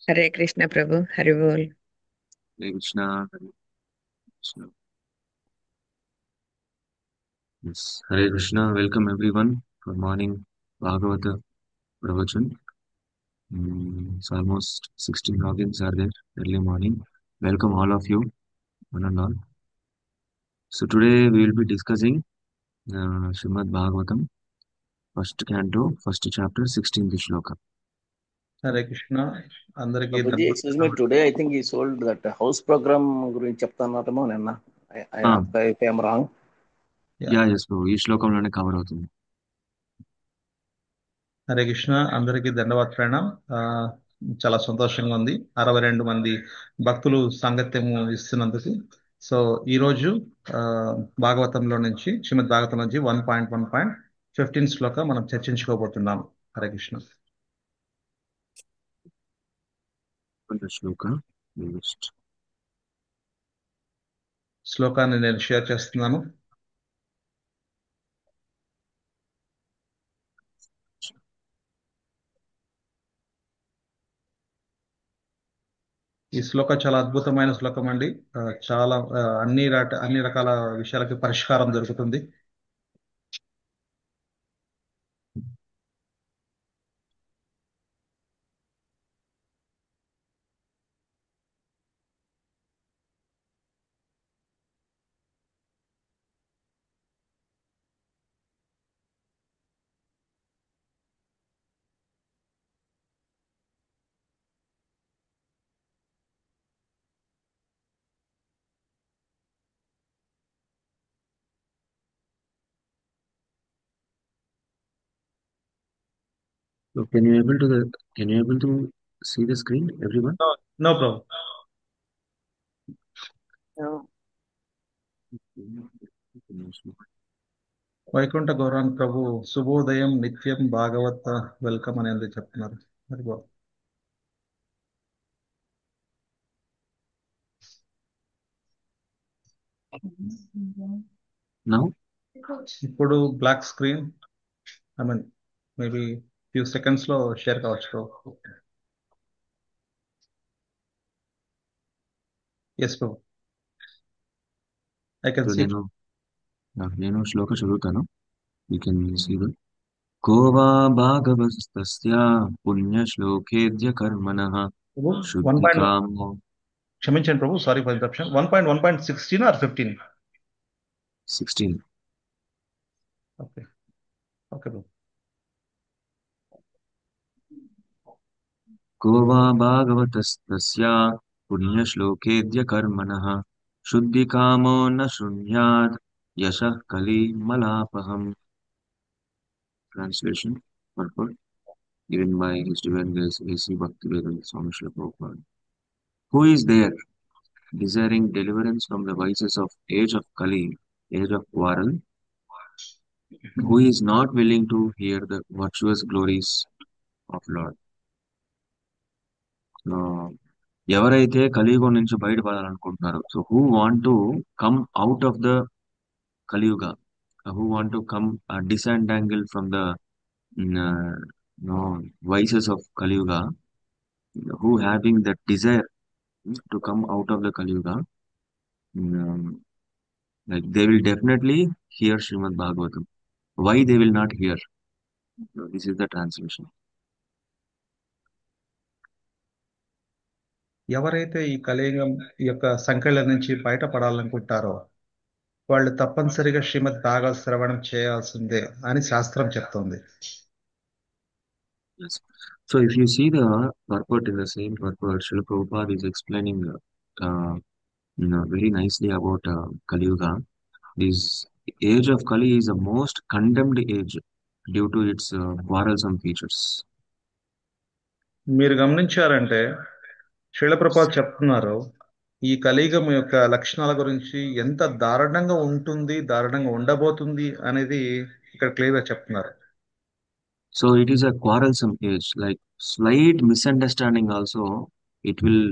हरे कृष्ण प्रभु हरि बोल। Hare Krishna, Hare Krishna. Yes. Hare Krishna, welcome everyone for morning Bhagavata Pravachan. It's almost 16 logins are there early morning. Welcome all of you, one and all. So today we will be discussing Srimad Bhagavatam, first canto, first chapter, 16th shloka. Hare Krishna అందరికీ Prabhuji, excuse me, ధన్యవాదాలు. today I think he sold that house program గురించి చెప్తాన్నారేమో నిన్న. Ah, If I am wrong. yeah, yes, bro. ఈ శ్లోకంలోనే cover అవుతుంది. హరే కృష్ణ అందరికీ ధన్యవాద ప్రణాం. చాలా సంతోషంగా ఉంది 62 మంది భక్తులు సాంగత్యము ఇస్తున్నందుకు. సో ఈ రోజు ఆ, భాగవతంలో నుంచి శ్రీమద్ భాగవతం నుంచి 1.1.15 శ్లోక మనం చర్చించుకోబోతున్నాం. హరే కృష్ణ. శ్లోక just శ్లోకాన్ని నేను షేర్ చేస్తున్నాను. ఈ శ్లోక చాలా అద్భుతమైన శ్లోకం అండి. చాలా అన్ని రకాల విషయాలకి పరిష్కారం దొరుకుతుంది. so can you able to see the screen, everyone? No problem. Vaikuntha Gaurang Prabhu శుభోదయం నిత్యం భాగవత వెల్కమ్ అనేది చెప్తున్నారు. మరి బాబు Now, ఇప్పుడు black screen, I mean maybe few seconds లో షేర్ కావచ్చు. Yes Prabhu, I can so see. నేను శ్లోక చదువుతాను. You can see the को वा भागवतस्य पुण्यश्लोकेऽद्य कर्मणः వన్ పాయింట్ शुद्धिकामो క్షమించండి Prabhu, sorry for interruption. 1.1.16 or 15? 16. Okay okay Prabhu. को वा भागवतस्तस्य पुण्यश्लोकेऽद्य कर्मणः शुद्धिकामो न शृणुयात् यशः कलिमलापहम्. Translation purport given by His Divine Grace A.C. Bhaktivedanta Swami Srila Prabhupada. Who is there desiring deliverance from the vices of age of Kali, age of quarrel, who is not willing to hear the virtuous glories of Lord? So, ఎవరైతే కలియుగం నుంచి బయటపడాలనుకుంటున్నారో, so who want to come out of the Kaliyuga, who want to come disentangle from the uh, no, vices of కలియుగ, who having that desire to come out of the కలియుగ, um, like they will definitely hear Srimad Bhagavatam. Why they will not hear? So this is the translation. ఎవరైతే ఈ కలియుగం యొక్క సంకెళ్ళ నుంచి బయటపడాలనుకుంటారో వాళ్ళు తప్పనిసరిగా శ్రీమద్ భాగవత శ్రవణం చేయాల్సిందే అని శాస్త్రం చెప్తోంది. Yes. So if you see the purport in the same purport, Srila Prabhupada is explaining very nicely about Kali Yuga. This age of Kali is the most condemned age due to its quarrelsome features. మీరు గమనించారంటే శ్రీల ప్రభుపాద చెప్తున్నారు ఈ కలియుగం యొక్క లక్షణాల గురించి ఎంత దారుణంగా ఉంటుంది, దారుణంగా ఉండబోతుంది అనేది ఇక్కడ క్లియర్ గా చెప్తున్నారు. So it is a quarrelsome age, like slight misunderstanding also, it will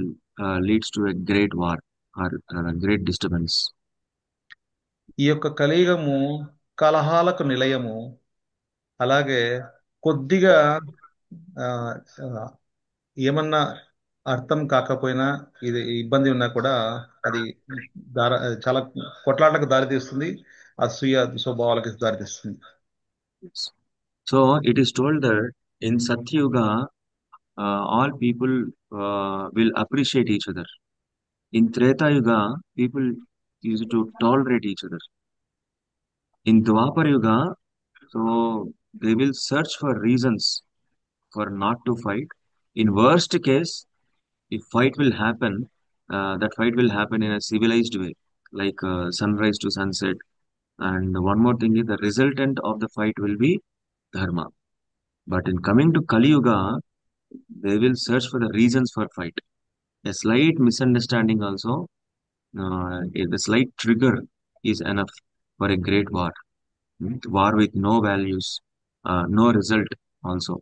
leads to a great war or great disturbance. ఈ యొక్క కలియుగము కలహాలకు నిలయము, అలాగే కొద్దిగా ఆ, ఆ, ఏమన్నా అర్థం కాకపోయినా ఇది ఇబ్బంది ఉన్నా కూడా అది దార చాలా కొట్లాటలకు దారితీస్తుంది, అసూయ స్వభావాలకు దారితీస్తుంది. So it is told that in Satyuga, all people will appreciate each other. In Treta Yuga, people used to tolerate each other. In Dwapar Yuga, so they will search for reasons for not to fight. In worst case, if fight will happen, that fight will happen in a civilized way, like sunrise to sunset. And one more thing is the resultant of the fight will be dharma. But in coming to Kali Yuga, they will search for the reasons for fight. A slight misunderstanding also, the slight trigger is enough for a great war. War with no values, no result also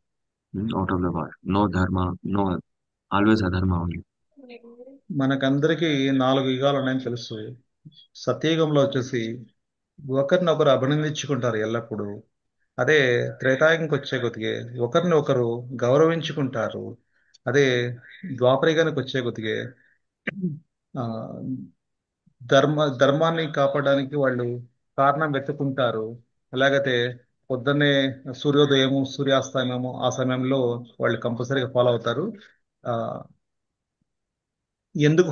out of the war. No dharma, no, always adharma only. మనకందరికీ 4 యుగాలు ఉన్నాయని తెలుసు. సత్యయుగంలో వచ్చేసి ఒకరినొకరు అభినందించుకుంటారు ఎల్లప్పుడూ. అదే త్రేతాయుగంకి వచ్చే కొద్దిగే ఒకరిని ఒకరు గౌరవించుకుంటారు. అదే ద్వాపరయుగానికి వచ్చే కొద్దిగే ఆ, ధర్మాన్ని కాపాడడానికి వాళ్ళు కారణం వెతుకుంటారు. ఎలాగైతే పొద్దున్నే సూర్యోదయము సూర్యాస్తమయము ఆ సమయంలో వాళ్ళు కంపల్సరీగా ఫాలో అవుతారు. ఆ, ఎందుకు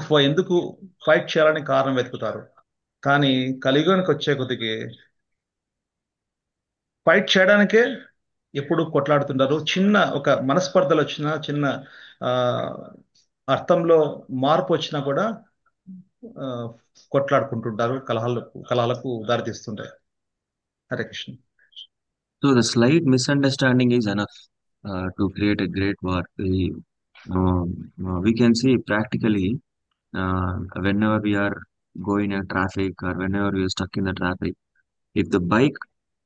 ఫైట్ చేయాలని కారణం వెతుకుతారు. కానీ కలియుగానికి వచ్చే కొద్దికి ఫైట్ చేయడానికే ఎప్పుడు కొట్లాడుతుంటారు. చిన్న ఒక మనస్పర్ధలు వచ్చినా, చిన్న ఆ, అర్థంలో మార్పు వచ్చినా కూడా ఆ, కొట్లాడుకుంటుంటారు. కలహాలకు దారితీస్తుంటాయి. Hare Krishna. So the slight misunderstanding is enough to create a great war. We can see practically whenever we are going in traffic or whenever we are stuck in the traffic, if the bike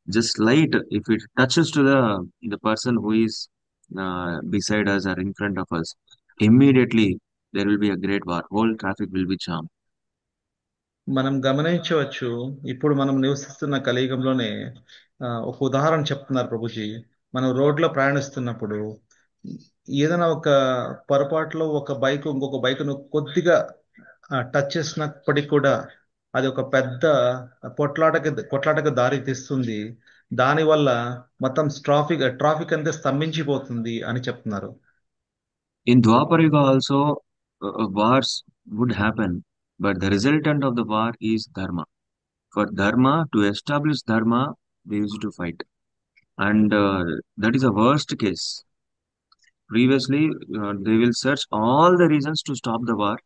just slight, if it touches to the person who is beside us or in front of us, immediately there will be a great war. Whole traffic will be jammed. మనం గమనించవచ్చు, ఇప్పుడు మనం నివసిస్తున్న కలియుగంలోనే ఒక ఉదాహరణ చెప్తున్నారు ప్రభుజీ. మనం రోడ్లో ప్రయాణిస్తున్నప్పుడు ఏదైనా ఒక పొరపాటులో ఒక బైక్ ఇంకొక బైక్ను కొద్దిగా టచ్ చేసినప్పటికీ కూడా అది ఒక పెద్ద కొట్లాటకు దారి తీస్తుంది. దానివల్ల మొత్తం ట్రాఫిక్ అంతా స్తంభించిపోతుంది అని చెప్తున్నారు. In Dwapar Yuga also, wars would happen, but the resultant of the war is dharma. For dharma, to establish dharma, they used to fight. And that is a worst case. Previously, they will search all the reasons to stop the war.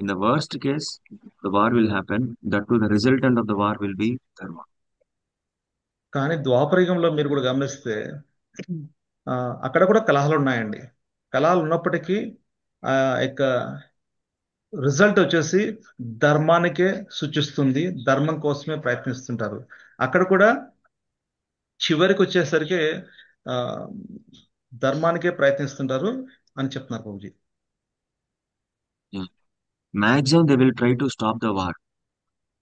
In the worst case, the war will happen. That too, the resultant of the war will be dharma. కానీ ద్వాపరయుగంలో మీరు కూడా గమనిస్తే ఆ, అక్కడ కూడా కలహాలు ఉన్నాయండి. కలహాలు ఉన్నప్పటికీ ఆ యొక్క రిజల్ట్ వచ్చేసి ధర్మానికే సూచిస్తుంది. ధర్మం కోసమే ప్రయత్నిస్తుంటారు. అక్కడ కూడా చివరికి వచ్చేసరికి ఆ ధర్మానికే ప్రయత్నిస్తుంటారు అని చెప్తున్నారు Prabhuji. Yeah. Maximum, they will try to stop the war.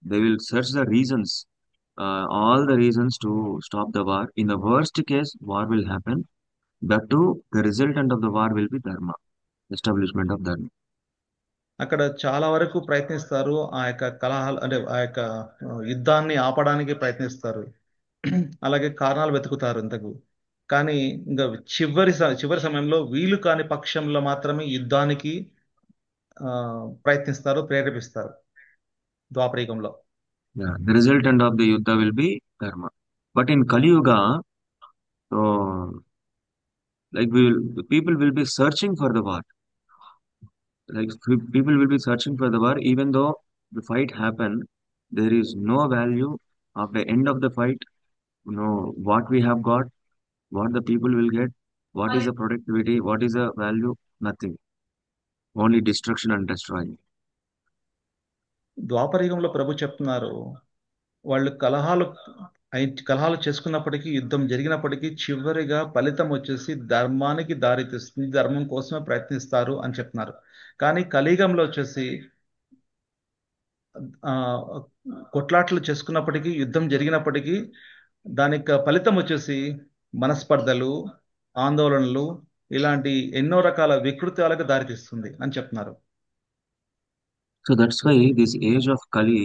They will search the reasons, all the reasons to stop the war. In the worst case, war will happen. That too, the resultant of the war will be dharma, establishment of dharma. అక్కడ చాలా వరకు ప్రయత్నిస్తారు. ఆ యొక్క కలహాలు అంటే ఆ యొక్క యుద్ధాన్ని ఆపడానికి ప్రయత్నిస్తారు. అలాగే కారణాలు వెతుకుతారు ఇంతకు. కానీ ఇంకా చివరి సమయంలో వీలు కాని పక్షంలో మాత్రమే యుద్ధానికి ప్రయత్నిస్తారు, ప్రేరేపిస్తారు ద్వాపరయుగంలో. Yeah, the resultant of the yuddha will be dharma. But in Kali Yuga, so like the people will be searching for the war. Like people will be searching for the war, even though the fight happened, there is no value of the end of the fight. What we have got, what the people will get, what is the productivity, what is the value, nothing. Only destruction and destroying. ద్వాపరయుగంలో ప్రభు చెప్తున్నారు, వాళ్ళు కలహాలు చేసుకున్నప్పటికీ, యుద్ధం జరిగినప్పటికీ చివరిగా ఫలితం వచ్చేసి ధర్మానికి దారి తీస్తుంది, ధర్మం కోసమే ప్రయత్నిస్తారు అని చెప్తున్నారు. కానీ కలియుగంలో వచ్చేసి ఆ కొట్లాట్లు చేసుకున్నప్పటికీ, యుద్ధం జరిగినప్పటికీ, దానికి ఫలితం వచ్చేసి మనస్పర్ధలు, ఆందోళనలు, ఇలాంటి ఎన్నో రకాల వికృతాలకు దారితీస్తుంది అని చెప్తున్నారు. So that's why this age of Kali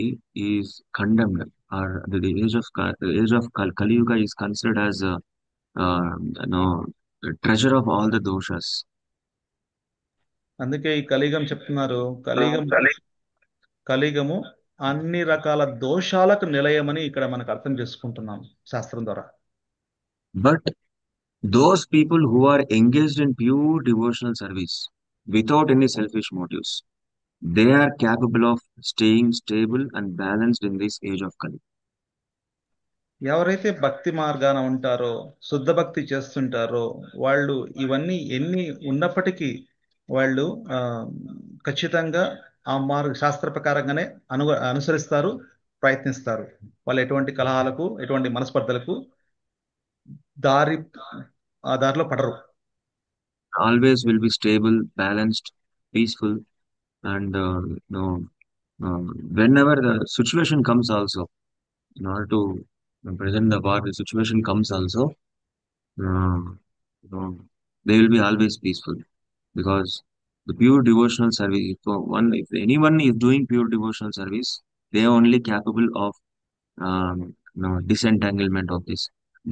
is condemned, or the age of Kali Yuga is considered as a the treasure of all the doshas. అందుకే ఈ కలియుగం చెప్తున్నారు, కలియుగము అన్ని రకాల దోషాలకు నిలయమని ఇక్కడ మనకు అర్థం చేసుకుంటున్నాం శాస్త్రం ద్వారా. But those people who are engaged in pure devotional service without any selfish motives, they are capable of staying stable and balanced in this age of Kali. ఎవరైతే భక్తి మార్గాన ఉంటారో, శుద్ధ భక్తి చేస్తుంటారో, వాళ్ళు ఇవన్నీ ఎన్ని ఉన్నప్పటికీ వాళ్ళు ఆ, ఖచ్చితంగా ఆ శాస్త్ర ప్రకారంగానే అనుసరిస్తారు, ప్రయత్నిస్తారు. వాళ్ళు ఎటువంటి కలహాలకు, ఎటువంటి మనస్పర్ధలకు దారి ఆ దారిలో పడరు. Always will be stable, balanced, peaceful, and whenever the situation comes also, in order to present the war, the situation comes also, uh, they will be always peaceful, because the pure devotional service, if anyone is doing pure devotional service, they are only capable of disentanglement of this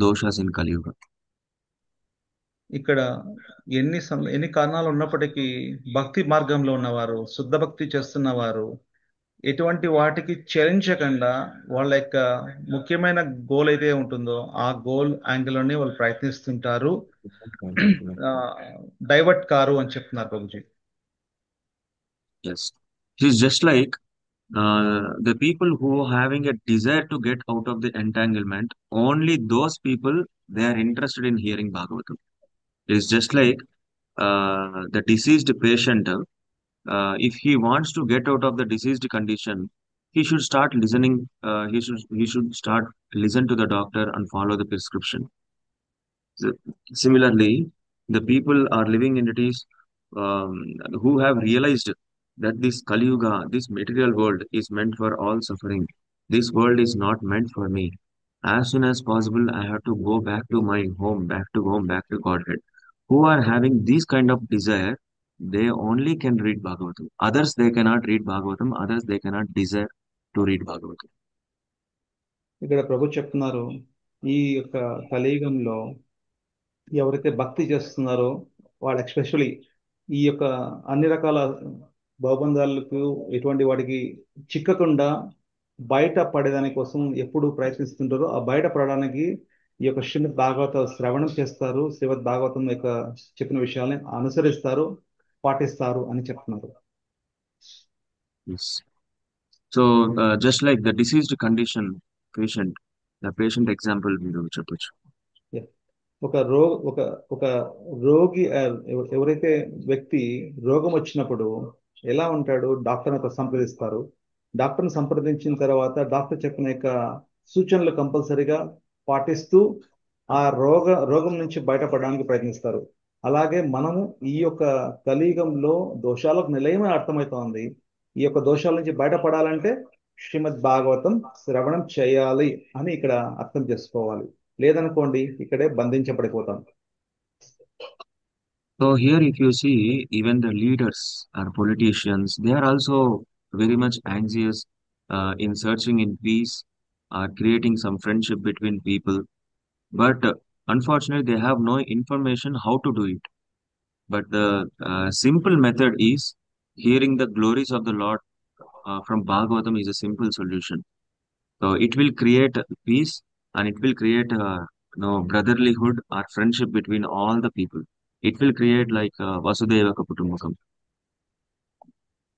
doshas in Kali Yuga. ఇక్కడ ఎన్ని కారణాలు ఉన్నప్పటికీ భక్తి మార్గంలో ఉన్నవారు, శుద్ధ భక్తి చేస్తున్నవారు ఎటువంటి వాటికి చలించకుండా వాళ్ళ యొక్క ముఖ్యమైన గోల్ అయితే ఉంటుందో ఆ గోల్ యాంగిల్లోనే వాళ్ళు ప్రయత్నిస్తుంటారు, డైవర్ట్ కారు అని చెప్తున్నారు Prabhuji. Yes, it is just like the people who are having a desire to get out of the entanglement, only those people they are interested in hearing Bhagavatam. It is just like the deceased patient. If he wants to get out of the diseased condition, he should start listening. He should start listen to the doctor and follow the prescription. So, similarly, the people are living entities who have realized that this Kali Yuga, this material world, is meant for all suffering. This world is not meant for me. As soon as possible, I have to go back to my home, back to home, back to Godhead. Who are having this kind of desire, they only can read Bhagavatam. Others, they cannot read Bhagavatam. Others, they cannot desire to read Bhagavatam. ఇక్కడ ప్రభు చెప్తున్నారు, ఈ యొక్క కలియుగంలో ఎవరైతే భక్తి చేస్తున్నారో వాళ్ళు especially ఈ యొక్క అన్ని రకాల భవబంధాలకు ఎటువంటి వాటికి చిక్కకుండా బయట పడేదాని కోసం ఎప్పుడు ప్రయత్నిస్తుంటారో ఆ బయట పడడానికి ఈ యొక్క శ్రీమద్ భాగవత శ్రవణం చేస్తారు, శ్రీమద్ భాగవతం యొక్క చెప్పిన విషయాల్ని అనుసరిస్తారు, పాటిస్తారు అని చెప్తున్నారు. Yes. So, just like the deceased condition patient, the patient example మీరు చెప్పొచ్చు. ఒక ఒక రోగి ఎవరైతే వ్యక్తి రోగం వచ్చినప్పుడు ఎలా ఉంటాడు, డాక్టర్ని సంప్రదిస్తారు. డాక్టర్ని సంప్రదించిన తర్వాత డాక్టర్ చెప్పిన యొక్క సూచనలు కంపల్సరీగా పాటిస్తూ ఆ రోగం నుంచి బయటపడడానికి ప్రయత్నిస్తారు. అలాగే మనము ఈ యొక్క కలియుగంలో దోషాలకు నిలయమని అర్థమవుతోంది. ఈ యొక్క దోషాల నుంచి బయటపడాలంటే శ్రీమద్ భాగవతం శ్రవణం చేయాలి అని ఇక్కడ అర్థం చేసుకోవాలి. లేదనుకోండి ఇక్కడే బంధించబడిపోతాం. So here, if you see, even the leaders or politicians, they are also very much anxious in searching in peace or creating some friendship between people. But unfortunately, they have no information how to do it. But the simple method is hearing the glories of the Lord from Bhagavatam is a simple solution. So it will create peace, and it will create brotherlyhood or friendship between all the people. It will create like Vasudeva Kutumbakam.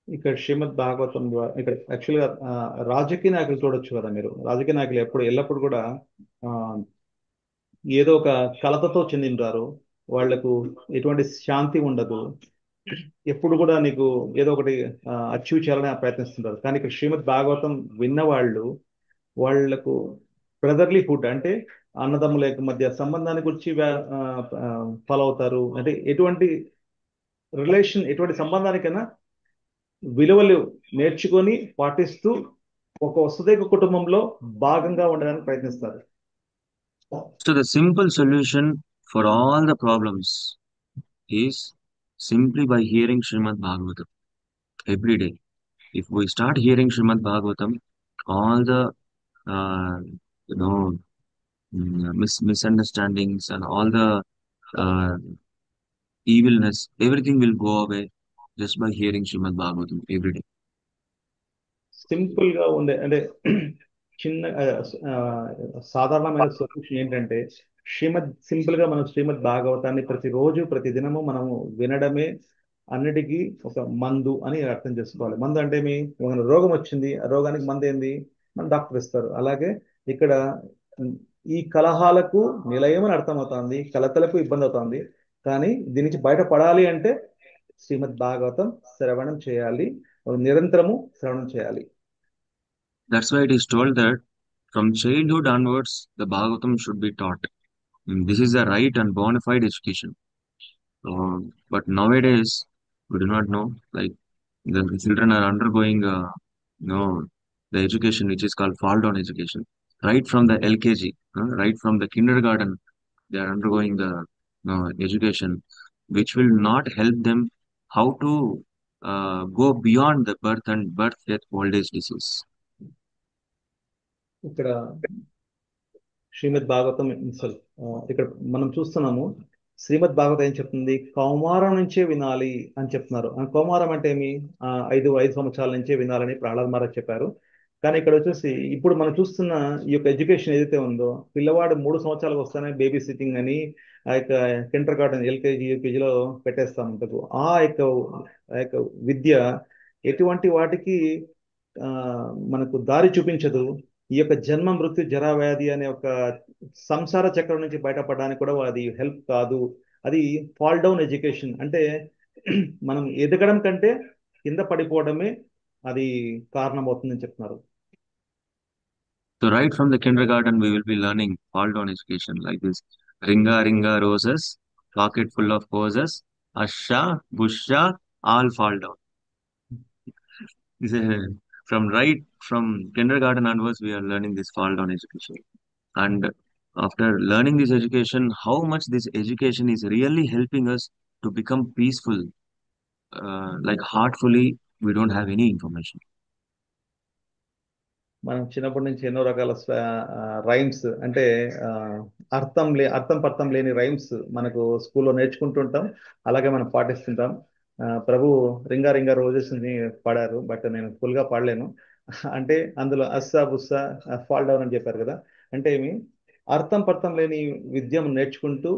ఇక్కడ శ్రీమద్ భాగవతం ద్వారా ఇక్కడ యాక్చువల్గా రాజకీయ నాయకులు చూడొచ్చు కదా మీరు. రాజకీయ నాయకులు ఎల్లప్పుడు కూడా ఆ, ఏదో ఒక కలతతో చెందింటారు. వాళ్లకు ఎటువంటి శాంతి ఉండదు. ఎప్పుడు కూడా నీకు ఏదో ఒకటి అచీవ్ చేయాలని ప్రయత్నిస్తుంటారు. కానీ ఇక్కడ శ్రీమద్ భాగవతం విన్న వాళ్లకు బ్రదర్లీ హుడ్ అంటే అన్నదమ్ముల యొక్క మధ్య సంబంధాన్ని గురించి ఫాలో అవుతారు. అంటే ఎటువంటి ఎటువంటి సంబంధానికైనా విలువలు నేర్చుకొని పాటిస్తూ ఒక వసుదైక కుటుంబంలో భాగంగా ఉండడానికి ప్రయత్నిస్తారు. So the simple solution for all the problems is simply by hearing Srimad Bhagavatam every day. If we start hearing Srimad Bhagavatam, all the uh, you know misunderstandings and all the uh, evilness, everything will go away just by hearing Srimad Bhagavatam every day. Simple గా ఉండే అంటే చిన్న సాధారణమైన solution ఏంటంటే simple గా మనం శ్రీమద్ భాగవతాన్ని ప్రతిరోజు ప్రతి దినము మనము వినడమే అన్నిటికీ ఒక మందు అని అర్థం చేసుకోవాలి. మందు అంటే ఒక రోగం వచ్చింది, ఆ రోగానికి మందు ఏంది, మన డాక్టర్ ఇస్తారు. అలాగే ఇక్కడ ఈ కలహాలకు నిలయమని అర్థమవుతుంది, కలతలకు ఇబ్బంది అవుతుంది. కానీ దీని నుంచి బయటపడాలి అంటే శ్రీమద్ భాగవతం శ్రవణం చేయాలి, నిరంతరము శ్రవణం చేయాలి. That's why it is told that from childhood onwards, the Bhagavatam should be taught. This is a right and bona fide education. But nowadays, we do not know. Like the children are undergoing, the education which is called fall down education. Right from the LKG, right from the kindergarten, they are undergoing the education, which will not help them how to go beyond the birth, death, old age disease. ఇక్కడ శ్రీమద్ భాగవతం ఇక్కడ మనం చూస్తున్నాము. శ్రీమద్ భాగవతం ఏం చెప్తుంది? కౌమారం నుంచే వినాలి అని చెప్తున్నారు. కౌమారం అంటే ఏమి? ఐదు సంవత్సరాల నుంచే వినాలని ప్రహ్లాద్ మహారాజ్ చెప్పారు. కానీ ఇక్కడ వచ్చేసి ఇప్పుడు మనం చూస్తున్న ఈ యొక్క ఎడ్యుకేషన్ ఏదైతే ఉందో, పిల్లవాడు 3 సంవత్సరాలకు వస్తానే బేబీ సిట్టింగ్ అని ఆ యొక్క కిండర్ గార్డెన్ ఎల్కేజీ యూకేజీలో పెట్టేస్తాం ఉంటారు. ఆ యొక్క విద్య ఎటువంటి వాటికి మనకు దారి చూపించదు. ఈ యొక్క జన్మ మృత్యు జరా వ్యాధి అనే ఒక సంసార చక్రం నుంచి బయటపడడానికి కూడా అది హెల్ప్ కాదు. అది ఫాల్ డౌన్ ఎడ్యుకేషన్. అంటే మనం ఎదగడం కంటే కింద పడిపోవడమే అది కారణమవుతుందని చెప్తున్నారు. So right from the kindergarten, we will be learning fall down education like this. Ringa, ringa, roses, pocket full of roses, Asha, Busha, all fall down. This is- from kindergarten onwards, we are learning this fall down education. And after learning this education, how much this education is really helping us to become peaceful, like heartfully, we don't have any information. మనం చిన్నప్పటి నుంచి ఎన్నో రకాల rhymes అంటే ఆ, అర్థం పర్థం లేని రైమ్స్ మనకు స్కూల్లో నేర్చుకుంటుంటాం, అలాగే మనం పాటిస్తుంటాం. ప్రభు రింగా రింగా రోజెస్ ని పాడారు, బట్ నేను ఫుల్ గా పాడలేను. అంటే అందులో అస్సా బుస్సా ఫాల్ డౌన్ అని చెప్పారు కదా. అంటే ఏమి? అర్థం పర్థం లేని విద్యను నేర్చుకుంటూ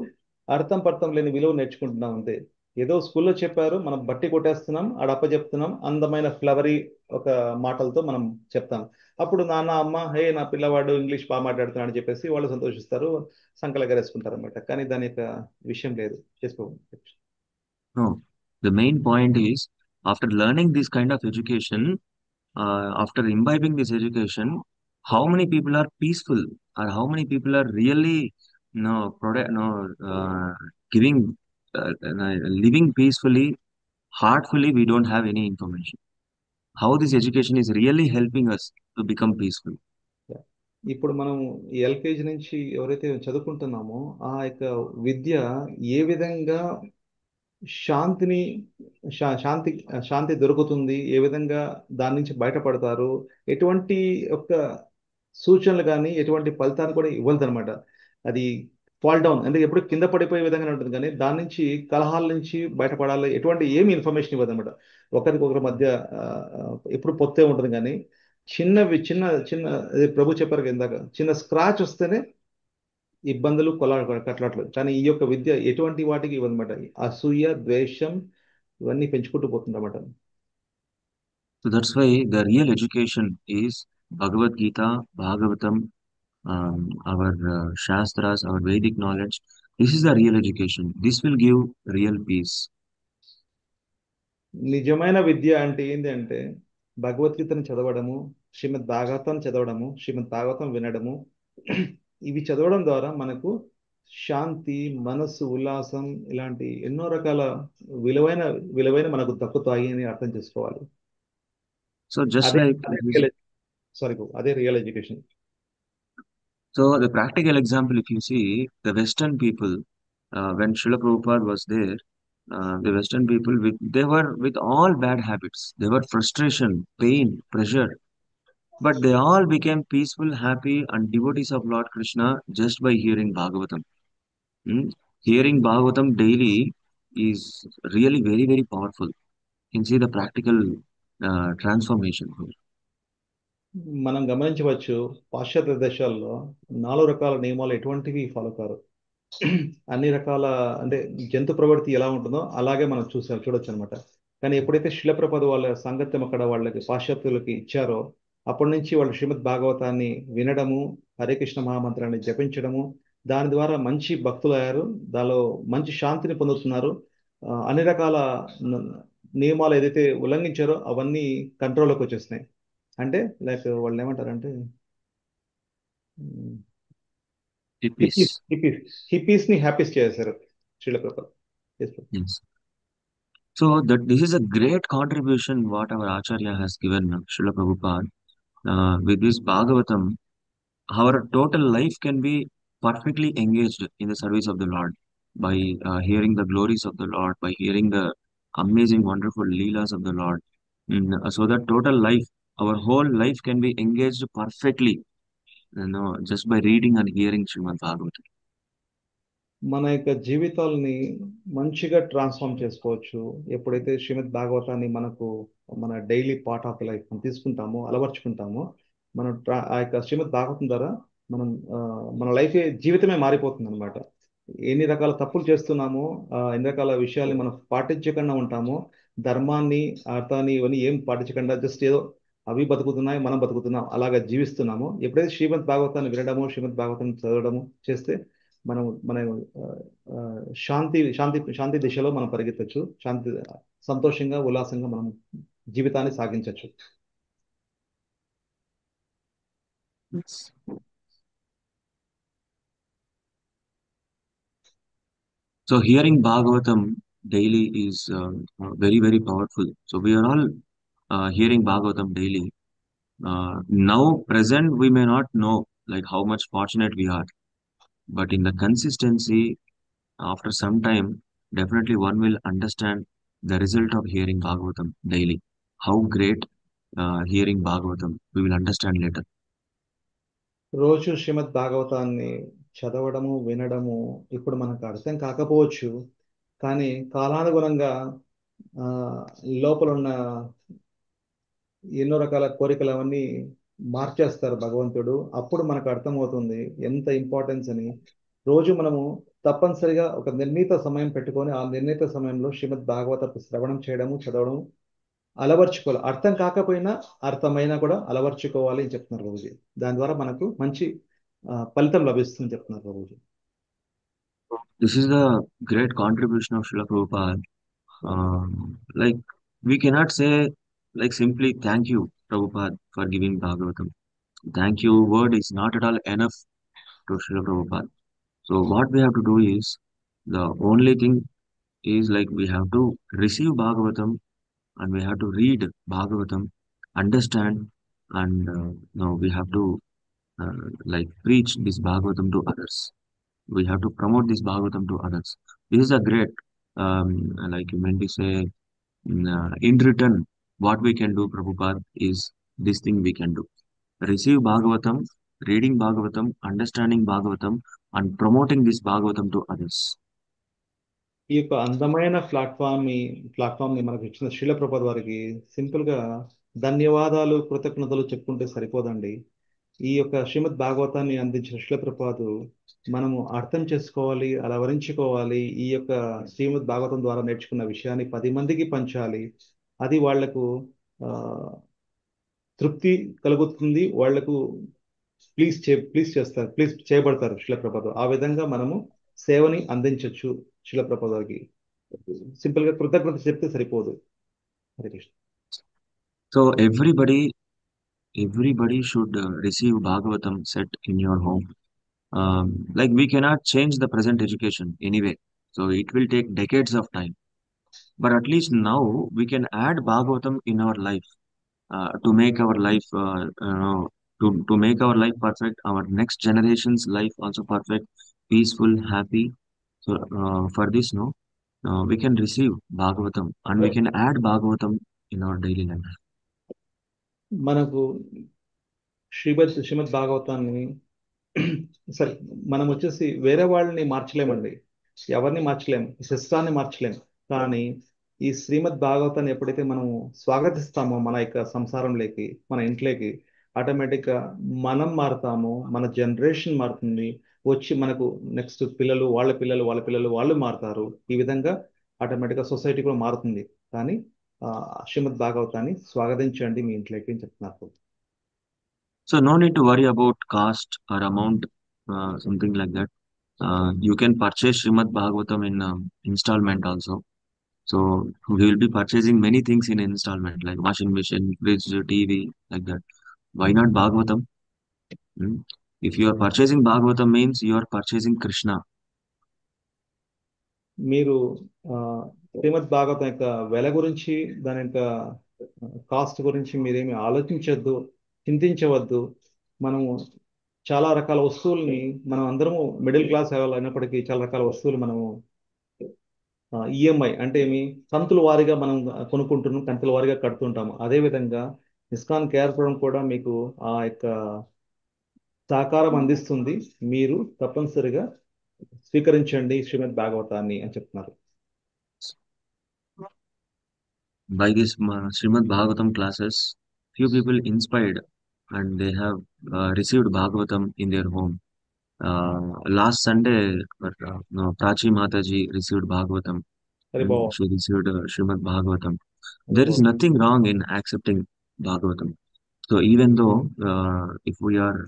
అర్థం పర్థం లేని విలువ నేర్చుకుంటున్నాం అంతే. ఏదో స్కూల్లో చెప్పారు, మనం బట్టి కొట్టేస్తున్నాం, ఆడప్ప చెప్తున్నాం, అందమైన ఫ్లవరీ ఒక మాటలతో మనం చెప్తాం. అప్పుడు నాన్న అమ్మ హే నా పిల్లవాడు ఇంగ్లీష్ బాగా మాట్లాడుతున్నాడు అని చెప్పేసి వాళ్ళు సంతోషిస్తారు, సంకలగరేసుకుంటారు అనమాట. కానీ దాని యొక్క విషయం లేదు. చేసుకో. No, the main point is after learning this kind of education, after imbibing this education, how many people are peaceful or how many people are really giving, living peacefully, heartfully, we don't have any information. How this education is really helping us to become peaceful. ఇప్పుడు మనం ఈ LKG నుంచి ఎవరైతే చదువుకుంటున్నామో ఆ యొక్క విద్య ఏ విధంగా శాంతిని శాంతి శాంతి దొరుకుతుంది, ఏ విధంగా దాని నుంచి బయటపడతారు, ఎటువంటి యొక్క సూచనలు కానీ ఎటువంటి ఫలితాన్ని కూడా ఇవ్వదు అనమాట. అది ఫాల్ డౌన్ అంటే ఎప్పుడు కింద పడిపోయే విధంగా ఉంటుంది, కానీ దాని నుంచి కలహాల నుంచి బయటపడాలి ఎటువంటి ఏమి ఇన్ఫర్మేషన్ ఇవ్వదు అనమాట. ఒకరికొకరి మధ్య ఎప్పుడు పొత్తే ఉంటుంది. కానీ చిన్న చిన్న ప్రభు చెప్పారు కదా ఇందాక, చిన్న స్క్రాచ్ వస్తేనే ఇబ్బందులు కట్లాట్లు. కానీ ఈ యొక్క విద్య ఎటువంటి వాటికి ఇవ్వదన్నమాట. అసూయ, ద్వేషం ఇవన్నీ పెంచుకుంటూ పోతుందన్నమాట. So that's why the real education is Bhagavad Gita, Bhagavatam, our Shastras, our Vedic knowledge. This is the real education. This will give real peace. నిజమైన విద్య అంటే ఏంటి అంటే భగవద్గీతను చదవడము, శ్రీమద్ భాగవతం చదవడము, శ్రీమద్ భాగవతం వినడము. ఇవి చదవడం ద్వారా మనకు శాంతి, మనస్సు, ఉల్లాసం ఇలాంటి ఎన్నో రకాల విలువైన విలువైన మనకు దక్కుతాయి అని అర్థం చేసుకోవాలి. So just అదే like అదే real education. So the practical example, if you see the Western people, when Srila Prabhupada was there, The Western people, they were with all bad habits. They were frustration, pain, pressure, but they all became peaceful, happy, and devotees of Lord Krishna just by hearing Bhagavatam. Hmm? Hearing Bhagavatam daily is really very, very powerful. You can see the practical transformation here. మనం గమనించవచ్చు పాశ్చాత్య దేశాల్లో 4 రకాల నియమాలు ఎటువంటివి follow car. అన్ని రకాల అంటే జంతు ప్రవృత్తి ఎలా ఉంటుందో అలాగే మనం చూడొచ్చు అనమాట. కానీ ఎప్పుడైతే శిలప్రపద వాళ్ళ సాంగత్యం అక్కడ వాళ్ళకి పాశ్చాత్యులకి ఇచ్చారో అప్పటి నుంచి వాళ్ళు శ్రీమద్ భాగవతాన్ని వినడము, హరే కృష్ణ మహామంత్రాన్ని జపించడము, దాని ద్వారా మంచి భక్తులు అయ్యారు, దానిలో మంచి శాంతిని పొందుతున్నారు. అన్ని రకాల న- నియమాలు ఏదైతే ఉల్లంఘించారో అవన్నీ కంట్రోల్లోకి వచ్చేసినాయి. అంటే లైక్ వాళ్ళు ఏమంటారంటే హిప్పీస్ Hippies. హిప్పీస్ ని హ్యాపీస్ చేశారు శిలప్రపద. Yes. So that this is a great contribution what our Acharya has given, Srila Prabhupada. With this Bhagavatam, our total life can be perfectly engaged in the service of the Lord by hearing the glories of the Lord, by hearing the amazing, wonderful leelas of the Lord. So that total life, our whole life can be engaged perfectly, just by reading and hearing Srimad Bhagavatam. మన యొక్క జీవితాలని మంచిగా transform చేసుకోవచ్చు ఎప్పుడైతే శ్రీమద్ భాగవతాన్ని మన daily part of life మనం తీసుకుంటామో, అలవర్చుకుంటామో. ఆ యొక్క శ్రీమద్ భాగవతం ద్వారా మనం మన లైఫ్ జీవితమే మారిపోతుంది అనమాట. ఎన్ని రకాల తప్పులు చేస్తున్నామో, ఎన్ని రకాల విషయాల్ని మనం పాటించకుండా ఉంటామో, ధర్మాన్ని, అర్థాన్ని ఇవన్నీ ఏం పాటించకుండా జస్ట్ ఏదో అవి బతుకుతున్నాయి, మనం బతుకుతున్నాం అలాగా జీవిస్తున్నాము. ఎప్పుడైతే శ్రీమద్ భాగవతాన్ని వినడము, శ్రీమద్ భాగవతం చదవడము చేస్తే మన ఆ, ఆ, శాంతి దిశలో మనం పరిగెత్తచ్చు. సంతోషంగా, ఉల్లాసంగా మనం జీవితాన్ని సాగించవచ్చు. Yes. So hearing Bhagavatam daily is very, very powerful. So we are all hearing Bhagavatam daily. Now, present, we may not know like how much fortunate we are, but in the consistency, after some time, definitely one will understand the result of hearing Bhagavatam daily. How great hearing Bhagavatam, we will understand later. రోజు శ్రీమద్ భాగవతాన్ని చదవడము, వినడము ఇప్పుడు మనకు అర్థం కాకపోవచ్చు. కానీ కాలానుగుణంగా ఆ, లోపల ఉన్న ఎన్నో రకాల కోరికలు అవన్నీ మార్చేస్తారు భగవంతుడు. అప్పుడు మనకు అర్థమవుతుంది ఎంత ఇంపార్టెన్స్ అని. రోజు మనము తప్పనిసరిగా ఒక నిర్ణీత సమయం పెట్టుకొని ఆ నిర్ణీత సమయంలో శ్రీమద్ భాగవత శ్రవణం చేయడము, చదవడం అలవర్చుకోవాలి. అర్థం కాకపోయినా అర్థమైనా కూడా అలవర్చుకోవాలి అని చెప్తున్నారు ప్రభుజీ. దాని ద్వారా మనకు మంచి ఫలితం లభిస్తుంది చెప్తున్నారు Prabhuji. This is the great contribution of Srila Prabhupada. Like we cannot say like simply thank you Prabhupada for giving Bhagavatam. Thank you word is not at all enough to Srila Prabhupada. So what we have to do is the only thing is like we have to receive Bhagavatam and we have to read Bhagavatam, understand, and we have to like preach this Bhagavatam to others. We have to promote this Bhagavatam to others. This is a great, like you meant to say, in return, what we can do, Prabhupada, is this thing we can do. Receive Bhagavatam, reading Bhagavatam, understanding Bhagavatam, and promoting this Bhagavatam to others. ఈ యొక్క అందమైన platform ని మనకు ఇచ్చిన శీల ప్రభుపాద వారికి simple గా ధన్యవాదాలు, కృతజ్ఞతలు చెప్పుకుంటే సరిపోదండి. ఈ యొక్క శ్రీమద్ భాగవతాన్ని అందించిన శీల ప్రభుపాదు మనము అర్థం చేసుకోవాలి, అలవరించుకోవాలి. ఈ యొక్క శ్రీమద్ భాగవతం ద్వారా నేర్చుకున్న విషయాన్ని 10 మందికి పంచాలి. అది వాళ్లకు ఆ, తృప్తి కలుగుతుంది. వాళ్లకు ప్లీజ్ చేయబడతారు శిల ప్రభుపాద. ఆ విధంగా మనము సేవని అందించవచ్చు శిల ప్రభుపాదకి. సింపుల్ గా కృతజ్ఞత చెప్తే సరిపోదు. Hare Krishna. So everybody should receive Bhagavatam set in your home. Like we cannot change the present education anyway, so it will take decades of time. But at least now we can add Bhagavatam in our life to make our life, to make our life perfect, our next generation's life also perfect, peaceful, happy. So for this, no, we can receive Bhagavatam and we can add Bhagavatam in our daily life. మనకు శ్రీమద్ భాగవతాన్ని సరే, మనం వచ్చేసి వేరే వాళ్ళని మార్చలేమండి, ఎవరిని మార్చలేం, ఈ శస్త్రాన్ని మార్చలేం. కానీ ఈ శ్రీమద్ భాగవతాన్ని ఎప్పుడైతే మనం స్వాగతిస్తామో మన యొక్క సంసారంలోకి, మన ఇంట్లోకి, ఆటోమేటిక్గా మనం మారుతాము, మన జనరేషన్ మారుతుంది. వచ్చి మనకు నెక్స్ట్ పిల్లలు, వాళ్ళ పిల్లలు, వాళ్ళ పిల్లలు, వాళ్ళు మారుతారు. ఈ విధంగా ఆటోమేటిక్గా సొసైటీ కూడా మారుతుంది. కానీ ఆ, శ్రీమద్ భాగవతాన్ని స్వాగతించండి మీ ఇంట్లోకి అని చెప్తున్నారు. So no need to worry about cost or amount, something like that. You can purchase Srimad Bhagavatam in installment also. So we will be purchasing many things in installment, like washing machine, fridge, TV, like that. Why not Bhagavatam? Hmm? If you are purchasing Bhagavatam, means you are purchasing Krishna. మీరు ఆ, శ్రీమద్ భాగవతం యొక్క వెల గురించి, దాని యొక్క cost గురించి మీరేమి ఆలోచించవద్దు, చింతించవద్దు. మనము చాలా రకాల వస్తువుల్ని, మనం అందరము మిడిల్ క్లాస్ అయినప్పటికీ చాలా రకాల వస్తువులు మనము ఈఎంఐ అంటే ఏమి, కంతుల వారీగా మనం కొనుక్కుంటున్నాం, కంతుల వారీగా కడుతుంటాము. అదేవిధంగా ఇస్కాన్ కేర్పురం కూడా మీకు ఆ యొక్క సహకారం అందిస్తుంది. మీరు తప్పనిసరిగా స్వీకరించండి శ్రీమద్ భాగవతాన్ని అని చెప్తున్నారు. By this Srimad Bhagavatam classes, few people inspired and they have received Bhagavatam in their home. Last Sunday, no, Prachi Mataji received Bhagavatam. Hari బావ, She received Srimad Bhagavatam. Hari There బావ. is nothing wrong in accepting Bhagavatam. So even though if we are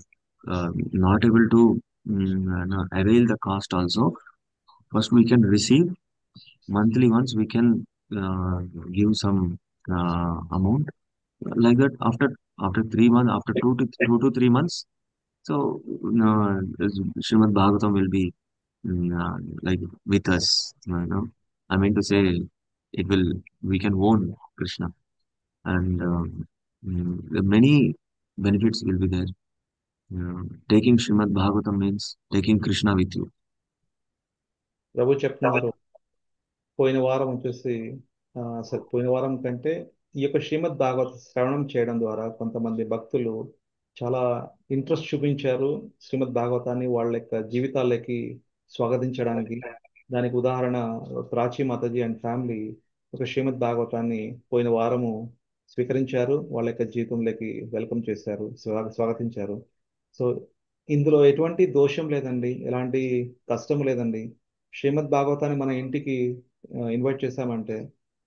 not able to avail the cost also, first we can receive monthly once we can give some amount like that after 3 months, after 2 to 3 months. So Srimad Bhagavatam will be like with us. I mean to say, it will we can own Krishna, and the many benefits will be there. Taking Srimad Bhagavatam means taking Krishna with you. ప్రభు చెప్తున్నారు, పోయిన వారం వచ్చేసి సరే, పోయిన వారం కంటే ఈ యొక్క శ్రీమద్ భాగవత శ్రవణం చేయడం ద్వారా కొంతమంది భక్తులు చాలా ఇంట్రెస్ట్ చూపించారు శ్రీమద్ భాగవతాన్ని వాళ్ళ యొక్క జీవితాల్లోకి స్వాగతించడానికి. దానికి ఉదాహరణ ప్రాచీ మాతాజీ అండ్ ఫ్యామిలీ ఒక శ్రీమద్ భాగవతాన్ని పోయిన వారము స్వీకరించారు, వాళ్ళ యొక్క జీవితంలోకి వెల్కమ్ చేశారు, స్వాగతించారు. సో ఇందులో ఎటువంటి దోషం లేదండి, ఎలాంటి కష్టం లేదండి. శ్రీమద్ భాగవతాన్ని మన ఇంటికి ఇన్వైట్ చేశామంటే,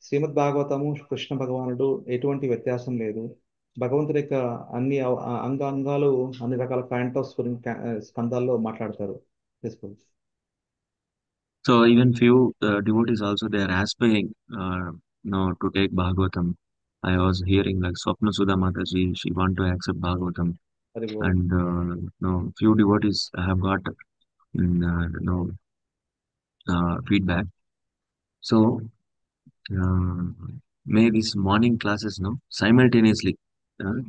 శ్రీమద్ భాగవతము కృష్ణ భగవానుడు ఎటువంటి వ్యత్యాసం లేదు. భగవంతుడి యొక్క అన్ని అంగాలు, అన్ని రకాల ప్యాంటోస్ గురించి స్కందాల్లో మాట్లాడతారు. చేసుకోవచ్చు. So even few devotees also they are aspiring to take Bhagavatam. I was hearing like Swapna Sudha Mataji, she want to accept Bhagavatam, Hari boll. and few devotees have got feedback. So may these morning classes simultaneously,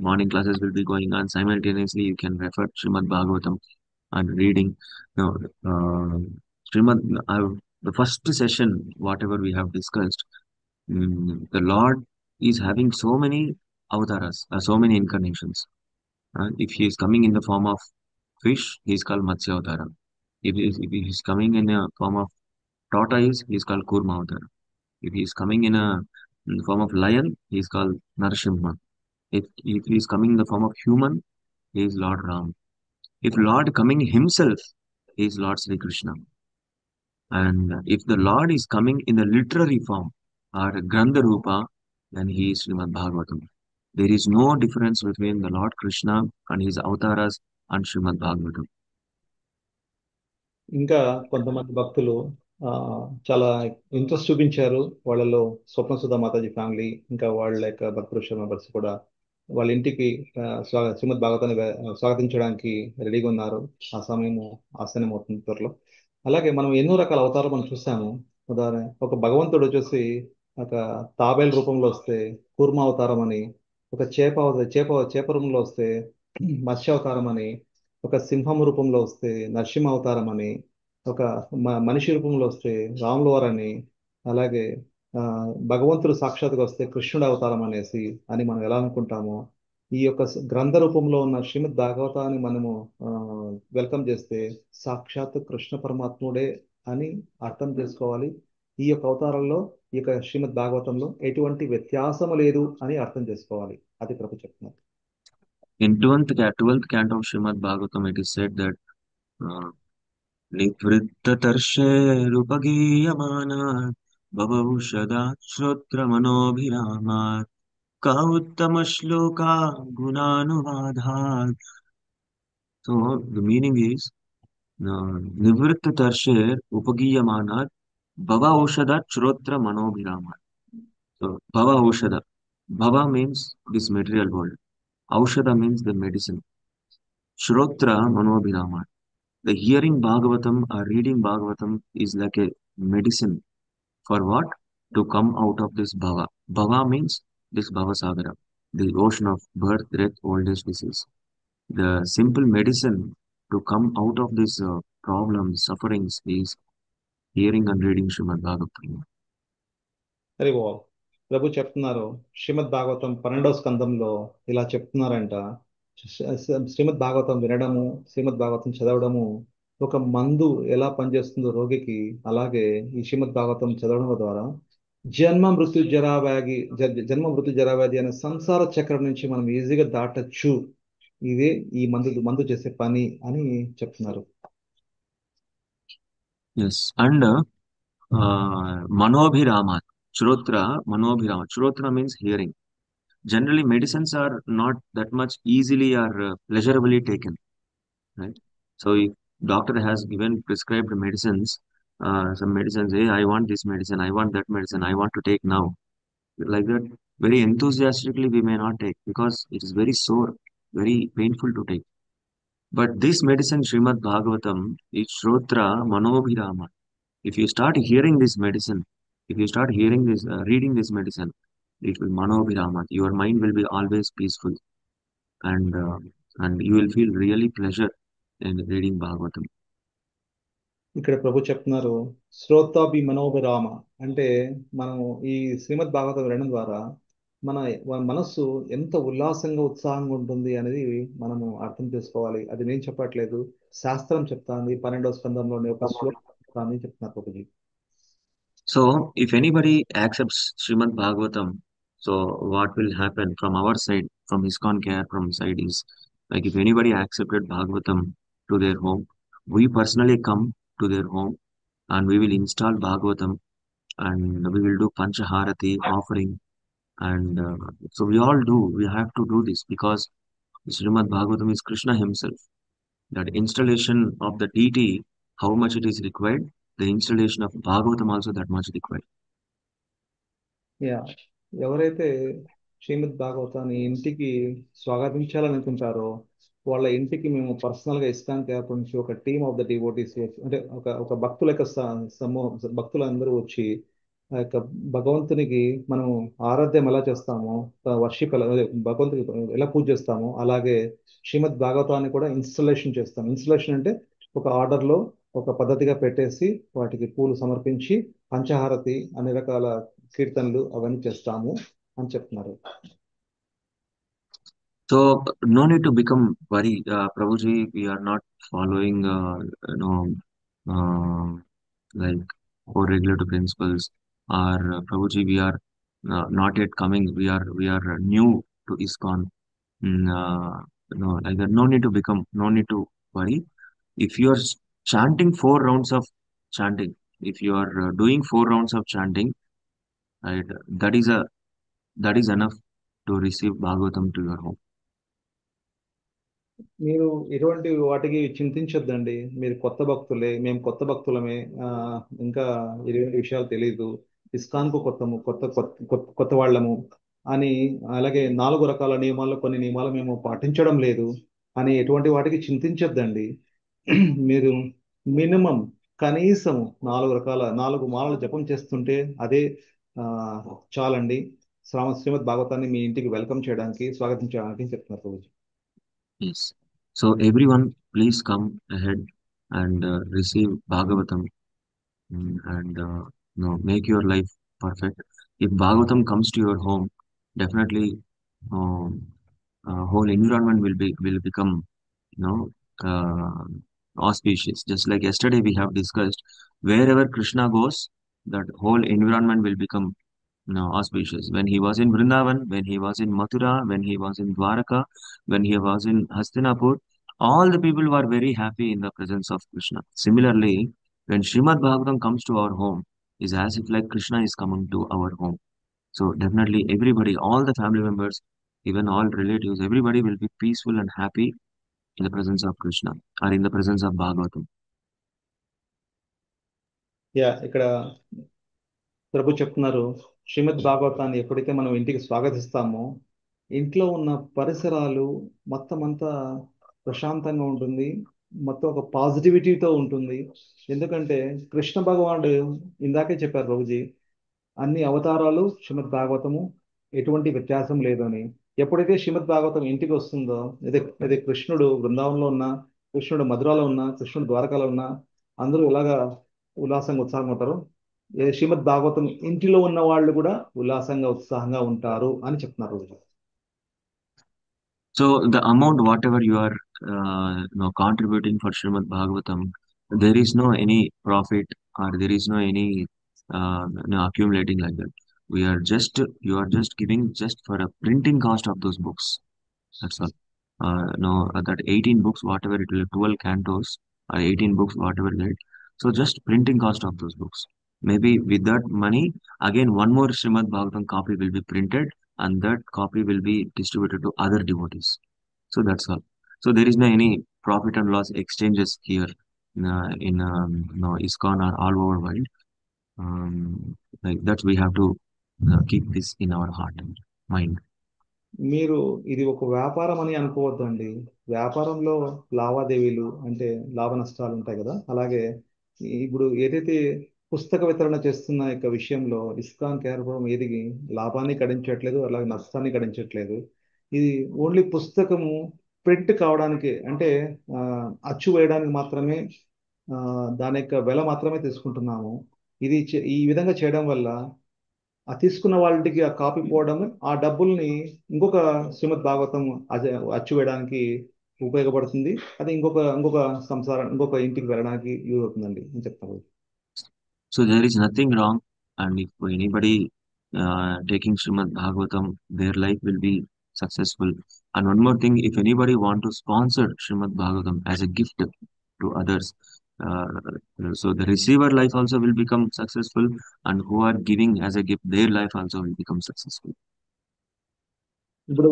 morning classes will be going on simultaneously. You can refer Srimad Bhagavatam and reading. No, Srimad, the first session, whatever we have discussed, the Lord is having so many avatars, so many incarnations. If he is coming in the form of fish, he is called Matsya Avatara. If he is coming in a form of tortoise, he is called Kurma Avatara. If he is coming in the form of lion, he is called Narasimha. If he is coming in the form of human, he is Lord Ram. If Lord coming himself, he is Lord Sri Krishna. And if the Lord is coming in the literary form or Grandha Rupa, then he is Srimad Bhagavatam. There is no difference between the Lord Krishna and his avatars and Srimad Bhagavatam. ఇంకా కొంతమంది భక్తులు ఆ, చాలా interest చూపించారు. వాళ్ళలో స్వప్న Sudha Mataji family, ఇంకా వాళ్ళ యొక్క భక్తృష మెంబర్స్ కూడా వాళ్ళ ఇంటికి శ్రీమద్ భాగవతాన్ని స్వాగతించడానికి రెడీగా ఉన్నారు. ఆ సమయం ఆసనం అవుతుంది త్వరలో. అలాగే మనం ఎన్నో రకాల అవతారాలు మనం చూసాము. ఉదాహరణ, ఒక భగవంతుడు వచ్చేసి ఒక తాబేలు రూపంలో వస్తే కూర్మ అవతారం అని, ఒక చేప రూపంలో వస్తే మత్స్య అవతారం అని, ఒక సింహం రూపంలో వస్తే నరసింహ అవతారం అని, ఒక మనిషి రూపంలో వస్తే రాముల వారు అని, అలాగే ఆ, భగవంతుడు సాక్షాత్గా వస్తే కృష్ణుడు అవతారం అనేసి అని మనం ఎలా అనుకుంటామో, ఈ యొక్క గ్రంథ రూపంలో ఉన్న శ్రీమద్ భాగవతాన్ని మనము ఆ, వెల్కమ్ చేస్తే సాక్షాత్ కృష్ణ పరమాత్ముడే అని అర్థం చేసుకోవాలి. ఈ యొక్క అవతారంలో, ఈ యొక్క శ్రీమద్ భాగవతంలో ఎటువంటి వ్యత్యాసము లేదు అని అర్థం చేసుకోవాలి. అది ప్రభు చెప్తున్నారు. In 12th canto of Srimad Bhagavatam, it is said that uh, निवृत्ततर्षेरुपगीयमानात् भवौषधात् श्रोत्रमनोभिरामात् क उत्तमश्लोका गुणानुवादात्. So the meaning is निवृत्ततर्षेर उपगीयमानात् भवौषधात् श्रोत्रमनोभिरामात्. So bhava aushadha. Bhava means this material world. Aushadha means the medicine. Shrotra manobhirama. The hearing Bhagavatam or reading Bhagavatam is like a medicine for what? To come out of this bhava. Bhava means this bhava sagara, the ocean of birth, death, old age, disease. The simple medicine to come out of these problems, sufferings is hearing and reading Srimad Bhagavatam. Hari బోల్. ప్రభు చెప్తున్నారు శ్రీమద్ భాగవతం 12వ స్కందంలో ఇలా చెప్తున్నారంట. శ్రీమద్ భాగవతం వినడము, శ్రీమద్ భాగవతం చదవడము ఒక మందు ఎలా పనిచేస్తుందో రోగికి, అలాగే ఈ శ్రీమద్ భాగవతం చదవడం ద్వారా జన్మ మృత్యు జరావ్యాధి అనే సంసార చక్రం నుంచి మనం ఈజీగా దాటచ్చు. ఇదే ఈ మందు చేసే పని అని చెప్తున్నారు. Yes, and manobhirama, shrotra, manobhirama. Shrotra means hearing. Generally, medicines are not that much easily or pleasurably taken, right? So, if doctor has given prescribed medicines, some medicines, hey, I want this medicine, I want that medicine, I want to take now, like that, very enthusiastically we may not take because it is very sore, very painful to take. But this medicine, Srimad Bhagavatam, is Shrotra Manobhirama. If you start hearing this medicine, if you start hearing this, reading this medicine, it will Manobhirama. Your mind will be always peaceful, and uh, and you will feel really pleasure in reading Bhagavatam. ఇక్కడ ప్రభు చెప్తున్నారు శ్రోతాభి మనోభిరామ. అంటే మనం ఈ శ్రీమద్ భాగవతం వినడం ద్వారా మన మనస్సు ఎంత ఉల్లాసంగా ఉత్సాహంగా ఉంటుంది అనేది మనము అర్థం చేసుకోవాలి. అది నేను చెప్పట్లేదు, శాస్త్రం చెప్తాంది. 12వ స్కందంలోని ఒక శ్లోకం చెప్తాంది చెప్తున్నారు Prabhuji. So, if anybody accepts Srimad Bhagavatam, so what will happen from our side, from ISKCON Care from side is, like if anybody accepted Bhagavatam to their home, we personally come to their home and we will install Bhagavatam and we will do Panchaharati offering. And so we have to do this because Srimad Bhagavatam is Krishna himself. That installation of the deity, how much it is required, the installation of Bhagavatam also that much required. Yeah, ఎవరైతే శ్రీమద్ భాగవతాన్ని ఇంటికి స్వాగతించాలనుకుంటారో వాళ్ళ ఇంటికి మేము పర్సనల్గా ISKCON cap నుంచి ఒక team of the devotees, అంటే ఒక భక్తుల యొక్క సమూహం, భక్తులందరూ వచ్చి ఆ యొక్క భగవంతునికి మనం ఆరాధ్యం ఎలా చేస్తామో, వర్షిప్ ఎలా, అదే భగవంతునికి ఎలా పూజ చేస్తామో అలాగే శ్రీమద్ భాగవతాన్ని కూడా ఇన్స్టలేషన్ చేస్తాం. ఇన్స్టలేషన్ అంటే ఒక ఆర్డర్లో ఒక పద్ధతిగా పెట్టేసి వాటికి పూలు సమర్పించి పంచహారతి అన్ని రకాల కీర్తనలు అవన్నీ చేస్తాము అని చెప్తున్నారు. So no need to become worried, Prabhuji. We are not following, uh, like core regulative principles. Or Prabhuji, we are not yet coming. We are new to ISKCON. No, like that. No need to become. No need to worry. If you are chanting 4 rounds of chanting, if you are doing 4 rounds of chanting, right, that is enough to receive Bhagavatam to your home. మీరు ఎటువంటి వాటికి చింతించొద్దండి. మీరు కొత్త భక్తులే, మేము కొత్త భక్తులమే. ఇంకా ఇటువంటి విషయాలు తెలియదు, ఇస్కాన్కు కొత్త వాళ్ళము అని, అలాగే 4 రకాల నియమాలు, కొన్ని నియమాలు మేము పాటించడం లేదు అని ఎటువంటి వాటికి చింతించొద్దండి. మీరు మినిమం కనీసం 4 మాలలు జపం చేస్తుంటే అదే ఆ, చాలండి శ్రీమద్ భాగవతాన్ని మీ ఇంటికి వెల్కమ్ చేయడానికి, స్వాగతించడానికి చెప్తున్నారు Prabhuji. Yes. So everyone, please come ahead and receive Bhagavatam. And make your life perfect. If Bhagavatam comes to your home, definitely um, whole environment will become, you know, uh, auspicious. Just like yesterday we have discussed, wherever Krishna goes, that whole environment will become, auspicious. When he was in Vrindavan, when he was in Mathura, when he was in Dwaraka, when he was in Hastinapur, all the people were very happy in the presence of Krishna. Similarly, when Srimad Bhagavatam comes to our home, is as if like Krishna is coming to our home. So definitely everybody, all the family members, even all relatives, everybody will be peaceful and happy in the presence of Krishna or in the presence of Bhagavatam. ఇక్కడ ప్రభు చెప్తున్నారు, శ్రీమద్ భాగవతాన్ని ఎప్పుడైతే మనం ఇంటికి స్వాగతిస్తామో ఇంట్లో ఉన్న పరిసరాలు మొత్తం అంతా ప్రశాంతంగా ఉంటుంది, మొత్తం ఒక పాజిటివిటీతో ఉంటుంది. ఎందుకంటే కృష్ణ భగవానుడు ఇందాకే చెప్పారు ప్రభుజీ, అన్ని అవతారాలు శ్రీమద్ భాగవతము ఎటువంటి వ్యత్యాసం లేదని. ఎప్పుడైతే శ్రీమద్ భాగవతం ఇంటికి వస్తుందో, అదే కృష్ణుడు బృందావనంలో ఉన్నా, కృష్ణుడు మధురాలో ఉన్నా, కృష్ణుడు ద్వారకాలో ఉన్నా, అందరూ ఇలాగా ఉల్లాసంగా ఉత్సాహంగా ఉంటారు. శ్రీమద్ భాగవతం ఇంటిలో ఉన్న వాళ్ళు కూడా ఉల్లాసంగా ఉత్సాహంగా ఉంటారు అని చెప్తున్నారు రోజు. So the amount whatever you are contributing for Srimad Bhagavatam, there is no any profit or there is no any accumulating like that. You are just giving just for a printing cost of those books. That's all. No, that 18 books, whatever it will, 12 cantos or 18 books, whatever that. So just printing cost of those books. Maybe with that money, again one more Srimad Bhagavatam copy will be printed and that copy will be distributed to other devotees. So that's all. So there is no any profit and loss exchanges here in no ISKCON or all over world. Like that we have to keep this in our heart and mind. మీరు ఇది ఒక వ్యాపారం అని అనుకోవద్దండి. వ్యాపారంలో లావాదేవీలు అంటే లాభ నష్టాలు ఉంటాయి కదా, అలాగే ఇప్పుడు ఏదైతే పుస్తక వితరణ చేస్తున్న యొక్క విషయంలో ఇస్కాన్ కేంద్రం ఏది లాభాన్ని గడించట్లేదు, అలాగే నష్టాన్ని గడించట్లేదు. ఇది ఓన్లీ పుస్తకము ప్రింట్ కావడానికి అంటే ఆ, అచ్చు వేయడానికి మాత్రమే దాని యొక్క వెల మాత్రమే తీసుకుంటున్నాము. ఈ విధంగా చేయడం వల్ల ఆ తీసుకున్న వాళ్ళకి ఆ కాపీ పోవడం, ఆ డబ్బుల్ని ఇంకొక శ్రీమద్ భాగవతం అచ్చు వేయడానికి ఉపయోగపడుతుంది. అది ఇంకొక ఇంకొక సంసారం ఇంకొక ఇంటికి వెళ్ళడానికి యూజ్ అవుతుందండి అని చెప్తాను. So there is nothing wrong, and if anybody taking Srimad Bhagavatam, their life will be successful. And one more thing, if anybody want to sponsor Srimad Bhagavatam as a gift to others, uh, so the receiver life also will become successful, and who are giving as a gift, their life also will become successful. ఇప్పుడు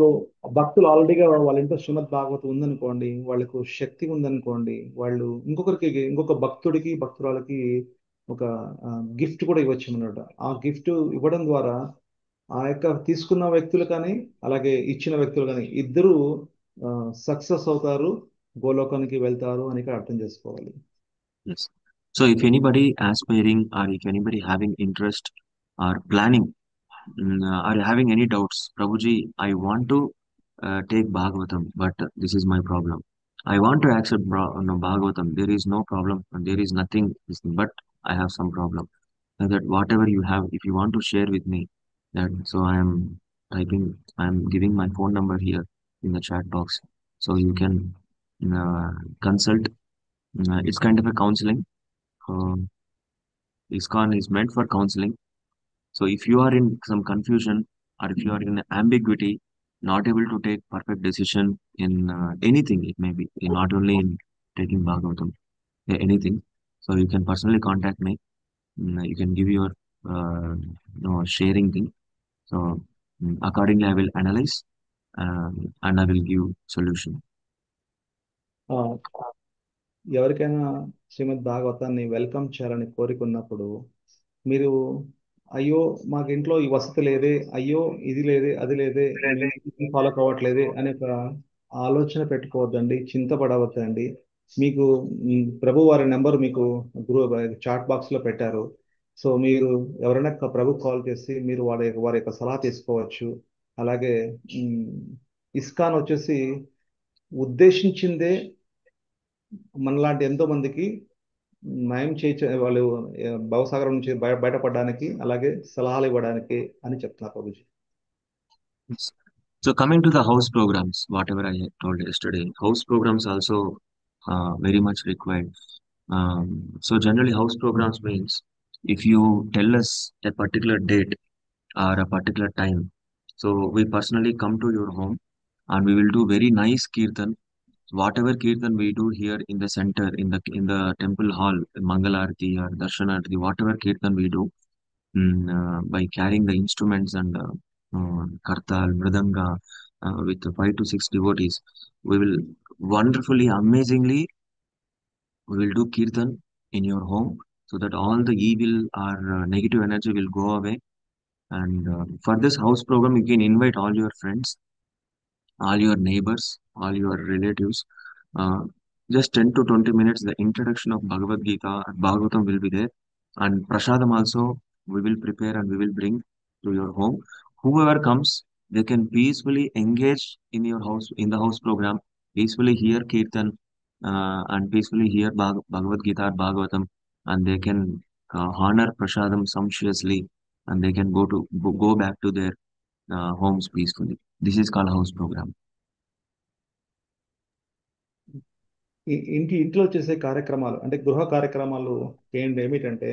భక్తులు ఆల్రెడీగా వాళ్ళ ఇంట్లో శ్రీమద్ భాగవతం ఉందనుకోండి, వాళ్ళకు శక్తి ఉందనుకోండి, వాళ్ళు ఇంకొక భక్తుడికి భక్తురాలకి ఒక గిఫ్ట్ కూడా ఇవ్వచ్చు అన్నమాట. ఆ గిఫ్ట్ ఇవ్వడం ద్వారా ఆ యొక్క తీసుకున్న వ్యక్తులు కానీ అలాగే ఇచ్చిన వ్యక్తులు కానీ ఇద్దరు సక్సెస్ అవుతారు, గోలోకానికి వెళ్తారు అని ఇక్కడ అర్థం చేసుకోవాలి. Yes. So if anybody aspiring or if anybody having interest or planning are having any doubts, Prabhuji, I want to take Bhagavatam, but this is my problem. I want to accept no, Bhagavatam. There is no problem. And there is nothing, but I have some problem. And that whatever you have, if you want to share with me, that so I am giving my phone number here in the chat box, so you can consult. It's kind of a counseling. ISKCON is meant for counseling. So if you are in some confusion or if you are in ambiguity, not able to take perfect decision in anything, it may be not only in taking Bhagavatam, anything. So you can personally contact me. You can give your sharing thing. So accordingly, I will analyze and I will give solution. ఆ, ఎవరికైనా శ్రీమద్ భాగవతాన్ని welcome చేయాలని కోరికున్నప్పుడు మీరు అయ్యో మాకు ఇంట్లో ఈ వసతి లేదే, అయ్యో ఇది లేదే, అది లేదే, మేము ఫాలో కావట్లేదే అనే ఒక ఆలోచన పెట్టుకోవద్దండి, చింతపడవద్దండి. మీకు ప్రభు వారి నెంబర్ మీకు చాట్ బాక్స్ లో పెట్టారు. సో మీరు ఎవరైనా ప్రభు కాల్ చేసి మీరు వారి యొక్క సలహా తీసుకోవచ్చు. అలాగే ఇస్కాన్ వచ్చేసి ఉద్దేశించిందే మనలాంటి ఎంతో మందికి నయం చేయ వాళ్ళు భవసాగరం నుంచి బయటపడడానికి అలాగే సలహాలు ఇవ్వడానికి అని చెప్తున్నారు Prabhuji. Yes. So coming to the house programs, whatever I had told yesterday, house programs also very much required. So generally, house programs means if you tell us a particular date or a particular time, so we personally come to your home and we will do very nice kirtan. Whatever kirtan we do here in the center, in the temple hall, Mangalarti or Darshanarti, whatever kirtan we do, by carrying the instruments and kartal, mridanga, with 5 to 6 devotees, we will wonderfully, amazingly, we will do kirtan in your home so that all the evil or negative energy will go away. And for this house program, you can invite all your friends, all your neighbors, all your relatives. Uh, just 10 to 20 minutes, the introduction of Bhagavad Gita and Bhagavatam will be there. And Prasadam also we will prepare and we will bring to your home. Whoever comes, they can peacefully engage in your house, in the house program, peacefully hear Kirtan, and peacefully hear Bhagavad Gita or Bhagavatam, and they can honor Prasadam sumptuously, and they can go back to their homes peacefully. This is called house program. ఇంట్లో చేసే కార్యక్రమాలు అంటే గృహ కార్యక్రమాలు ఏమిటంటే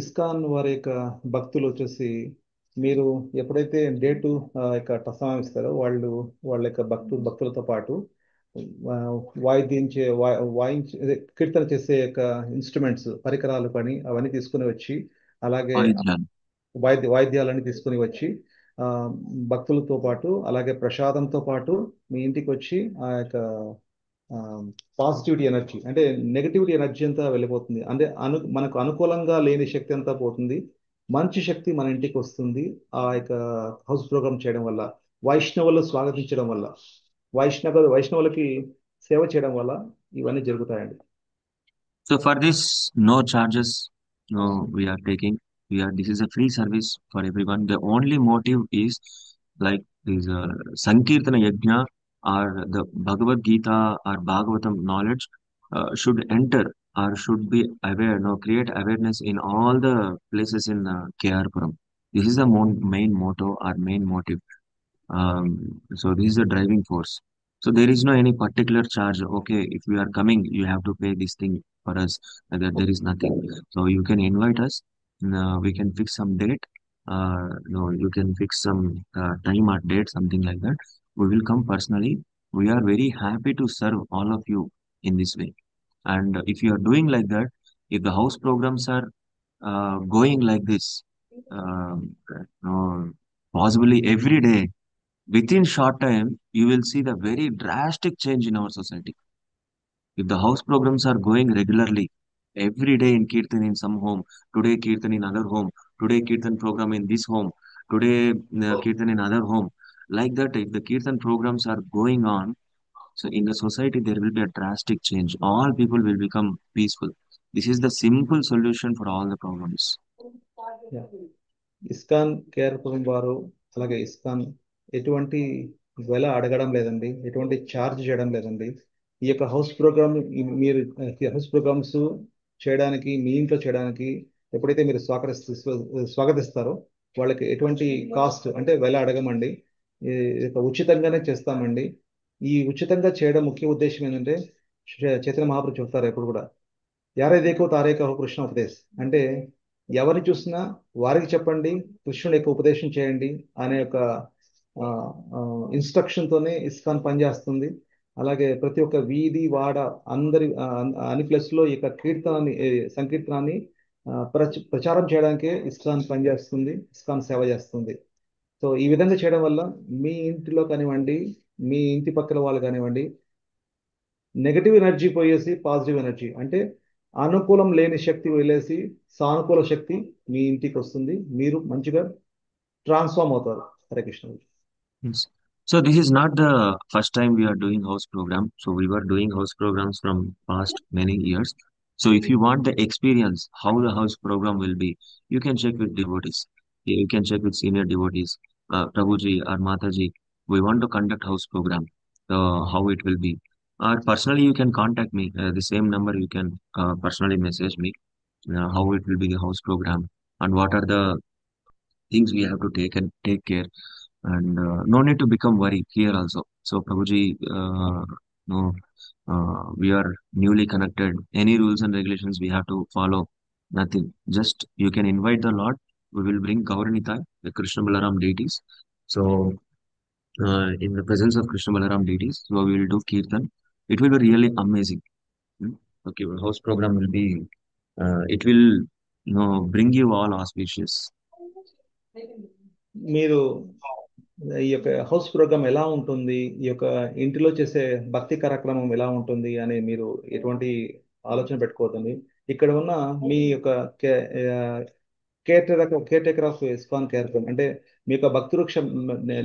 ISKCON వారి యొక్క భక్తులు వచ్చేసి మీరు ఎప్పుడైతే డేటు యొక్క సమయం ఇస్తారో వాళ్ళ యొక్క భక్తులతో పాటు వాయించే కీర్తన చేసే యొక్క ఇన్స్ట్రుమెంట్స్ పరికరాలు పని అవన్నీ తీసుకుని వచ్చి అలాగే Vaidyan. వాయిద్యాలన్నీ తీసుకుని వచ్చి ఆ, భక్తులతో పాటు అలాగే ప్రసాదంతో పాటు మీ ఇంటికి వచ్చి ఆ యొక్క పాజిటివిటీ ఎనర్జీ అంటే నెగటివిటీ ఎనర్జీ అంతా వెళ్ళిపోతుంది. అంటే మనకు అనుకూలంగా లేని శక్తి అంతా పోతుంది. మంచి శక్తి మన ఇంటికి వస్తుంది ఆ యొక్క హౌస్ ప్రోగ్రామ్ చేయడం వల్ల, వైష్ణవులు స్వాగతించడం వల్ల, వైష్ణవులకి సేవ చేయడం వల్ల ఇవన్నీ జరుగుతాయండి. So for this, no charges, no we are taking. This is a free service for everyone. The only motive is like this Sankirtana Yajna or the Bhagavad Gita or Bhagavatam knowledge should enter or should be aware, no, create awareness in all the places in KR Puram. This is the main motto or main motive. So this is the driving force. So there is no any particular charge. Okay, if you are coming, you have to pay this thing for us. That there is nothing. So you can invite us. We can fix some date. No, you can fix some time or date, something like that. We will come personally. We are very happy to serve all of you in this way. And if you are doing like that, if the house programs are going like this, no, possibly every day, within short time, you will see the very drastic change in our society. If the house programs are going regularly, every day in Kirtan in some home, today Kirtan in other home, today Kirtan program in this home, today Kirtan in other home, like that, if the Kirtan programs are going on, so in the society there will be a drastic change. All people will become peaceful. This is the simple solution for all the problems. Yeah. ISKCON కేర్ పురం వారు అలాగే ISKCON ఎటువంటి వెల అడగడం లేదండి, ఎటువంటి charge చేయడం లేదండి. ఈ యొక్క హౌస్ ప్రోగ్రామ్ మీరు హౌస్ ప్రోగ్రామ్స్ చేయడానికి మీ ఇంట్లో చేయడానికి ఎప్పుడైతే మీరు స్వాగతిస్తారో వాళ్ళకి ఎటువంటి కాస్ట్ అంటే వెల అడగమండి, ఈ యొక్క ఉచితంగానే చేస్తామండి. ఈ ఉచితంగా చేయడం ముఖ్య ఉద్దేశం ఏంటంటే చైతన్య మహాప్రభు చెప్తారు ఎప్పుడు కూడా యారే దేకో తారే కహో కృష్ణ ఉపదేశ్ అంటే ఎవరిని చూసినా వారికి చెప్పండి, కృష్ణుడి యొక్క ఉపదేశం చేయండి అనే ఒక ఇన్స్ట్రక్షన్ తోనే ఇస్కాన్ పనిచేస్తుంది. అలాగే ప్రతి ఒక్క వీధి వాడ అన్ని ప్లేస్ లో ఈ యొక్క సంకీర్తనాన్ని ప్రచారం చేయడానికే ఇస్కాన్ పనిచేస్తుంది, ఇస్కాన్ సేవ చేస్తుంది. సో ఈ విధంగా చేయడం వల్ల మీ ఇంటిలో కానివ్వండి, మీ ఇంటి పక్కల వాళ్ళు కానివ్వండి, నెగటివ్ ఎనర్జీ పోయేసి పాజిటివ్ ఎనర్జీ అంటే అనుకూలం లేని శక్తి వెళ్ళేసి సానుకూల శక్తి మీ ఇంటికి వస్తుంది, మీరు మంచిగా ట్రాన్స్ఫార్మ్ అవుతారు. Hare Krishna. Yes. So this is not the first time we are doing house program. So we were doing house programs from past many years. So if you want the experience how the house program will be, you can check with devotees. You can check with senior devotees, Prabhuji or Mataji. We want to conduct house program. How it will be. or personally you can contact me. The same number you can personally message me how it will be the house program and what are the things we have to take care, and no need to become worry here also. So Prabhuji, no, we are newly connected. Any rules and regulations we have to follow? Nothing. Just you can invite the Lord. We will bring Gauranitai, the Krishna Balaram deities. So in the presence of Krishna Balaram deities, so we will do kirtan. It will be really amazing. Hmm? Okay, our house program will be. It will, bring you all auspicious. మీరు ఈ యొక్క house programme ఎలా ఉంటుంది, ఈ యొక్క ఇంటిలో చేసే భక్తి కార్యక్రమం ఎలా ఉంటుంది అని మీరు ఎటువంటి ఆలోచన పెట్టుకోవద్దండి. ఇక్కడ ఉన్న మీ యొక్క కేర్ టేకర్ ఆఫ్ ఇస్కాన్ కార్యక్రమం అంటే మీ యొక్క భక్తి వృక్ష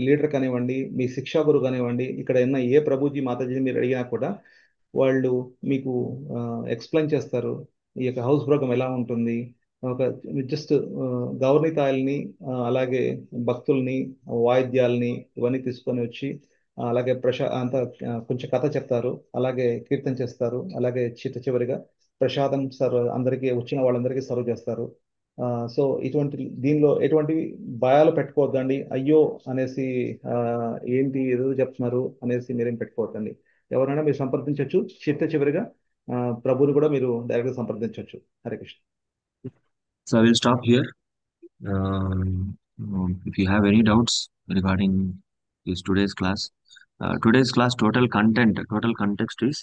లీడర్ కానివ్వండి, మీ శిక్షా గురువు కానివ్వండి, ఇక్కడ ఉన్న ఏ ప్రభుజీ మాతాజీని మీరు అడిగినా కూడా వాళ్ళు మీకు ఎక్స్ప్లెయిన్ చేస్తారు ఈ యొక్క హౌస్ ప్రోగ్రామ్ ఎలా ఉంటుంది. ఒక జస్ట్ గౌరవనీతాయిల్ని, అలాగే భక్తుల్ని, వాయిద్యాల్ని ఇవన్నీ తీసుకొని వచ్చి అలాగే అంతా కొంచెం కథ చెప్తారు, అలాగే కీర్తన చేస్తారు, అలాగే చివరిగా ప్రసాదం సర్వ్ అందరికీ వచ్చిన వాళ్ళందరికీ సర్వ్ చేస్తారు. సో ఇటువంటి దీనిలో ఎటువంటి భయాలు పెట్టుకోవద్దండి. అయ్యో అనేసి ఏంటి ఏదో చెప్తున్నారు అనేసి మీరేం పెట్టుకోవద్దండి. ఎవరైనా మీరు సంప్రదించవచ్చు. చివరిగా ప్రభుని కూడా మీరు డైరెక్ట్గా సంప్రదించవచ్చు. Hare Krishna. So I will stop here. If you have any doubts regarding this today's class total content, total context is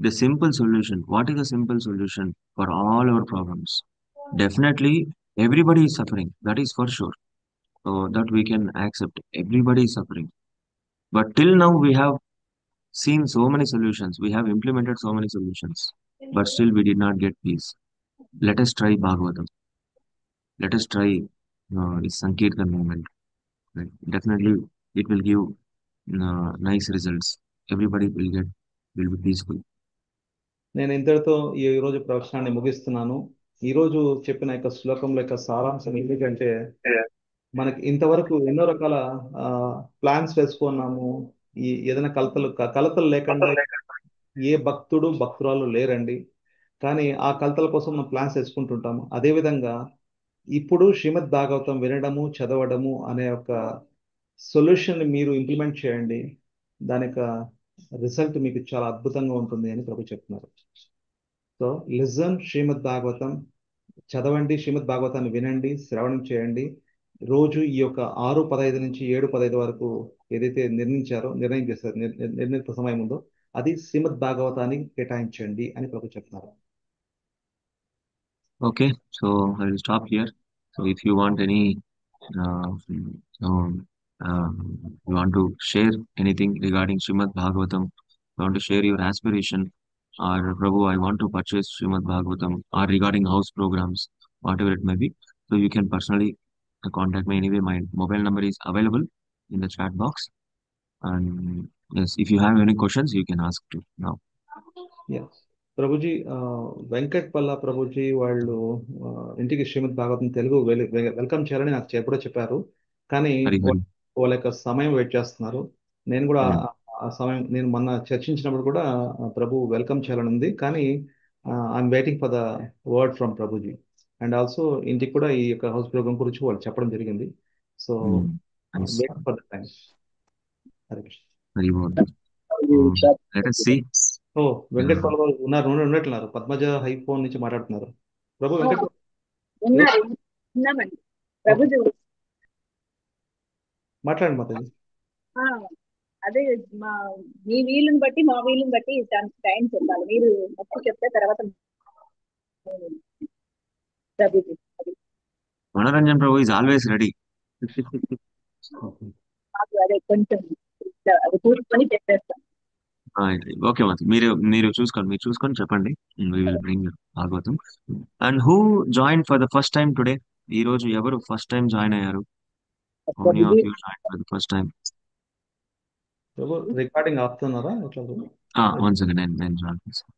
the simple solution. What is the simple solution for all our problems? Definitely, everybody is suffering. That is for sure. So that we can accept. Everybody is suffering. But till now, we have seen so many solutions. We have implemented so many solutions. But still, we did not get peace. Let us try Bhagavatam. Let us try this Sankirtan movement. Right? Definitely, it will give nice results. Everybody will be peaceful. నేను ఇంతటితో ఈ రోజు ప్రవచనాన్ని ముగిస్తున్నాను. ఈ రోజు చెప్పిన యొక్క శ్లోకంలో యొక్క సారాంశం ఏంటంటే, మనకి ఇంతవరకు ఎన్నో రకాల ప్లాన్స్ వేసుకున్నాము. ఏదైనా కలతలు లేకుండా ఏ భక్తురాలు లేరండి. కానీ ఆ కలతల కోసం మనం ప్లాన్స్ వేసుకుంటుంటాము. అదేవిధంగా ఇప్పుడు శ్రీమద్ భాగవతం వినడము, చదవడము అనే ఒక సొల్యూషన్ మీరు ఇంప్లిమెంట్ చేయండి. దాని యొక్క రిజల్ట్ మీకు చాలా అద్భుతంగా ఉంటుంది అని ప్రభు చెప్తున్నారు. సో లిజన్ శ్రీమద్ భాగవతం, చదవండి, శ్రీమద్ భాగవతాన్ని వినండి, శ్రవణం చేయండి. రోజు ఈ యొక్క 6:15 నుంచి 7:15 వరకు ఏదైతే నిర్ణయం చేశారు, నిర్ణీత సమయం ఉందో అది శ్రీమద్ భాగవతాన్ని కేటాయించండి అని ప్రభు చెప్తున్నారు. Okay, so I will stop here. So if you want any, you want to share anything regarding Srimad Bhagavatam, you want to share your aspiration, or Prabhu, I want to purchase Srimad Bhagavatam, or regarding house programs, whatever it may be, so you can personally contact me anyway. My mobile number is available in the chat box. And yes, if you have any questions, you can ask too now. Yes. Prabhuji, Venkat Palla Prabhuji వాళ్ళు ఇంటికి శ్రీమద్ Bhagavatam Telugu welcome చేయాలని నాకు ఎప్పుడో చెప్పారు. కానీ వాళ్ళ యొక్క సమయం వెయిట్ చేస్తున్నారు. నేను కూడా ఆ సమయం నేను మొన్న చర్చించినప్పుడు కూడా ప్రభు వెల్కమ్ చేయాలని ఉంది. కానీ I'm waiting for the word from Prabhuji. And also ఇంటికి కూడా ఈ యొక్క హౌస్ ప్రోగ్రామ్ గురించి వాళ్ళు చెప్పడం జరిగింది. So waiting for the time. Hare Krishna. Let us see. ఓ వెంకట్ పాల్ గారు ఉన్నట్లున్నారు. పద్మజ హై ఫోన్ నుంచి మాట్లాడుతున్నారు. ప్రభు వెంకట్ మాట్లాడండి మాతాజీ. అదే మీ వీలుని బట్టి మా వీలుని బట్టి టైం చెప్పాలి. మీరు మొత్తం చెప్తే తర్వాత Manoranjan Prabhu is always ready. అదే కొంచెం అది కూర్చొని చెప్పేస్తాం. ఓకే మాత, మీరు చూసుకొని చెప్పండి. వి విల్ బ్రింగ్ భాగవతం. And who join for the first time today? ఈ రోజు ఎవరు ఫస్ట్ టైం జాయిన్ అయ్యారు? ఫస్ట్ టైం రికార్డింగ్ ఆపుతున్నారా? వన్ సెకండ్, నేను జాయిన్ చేస్తాను.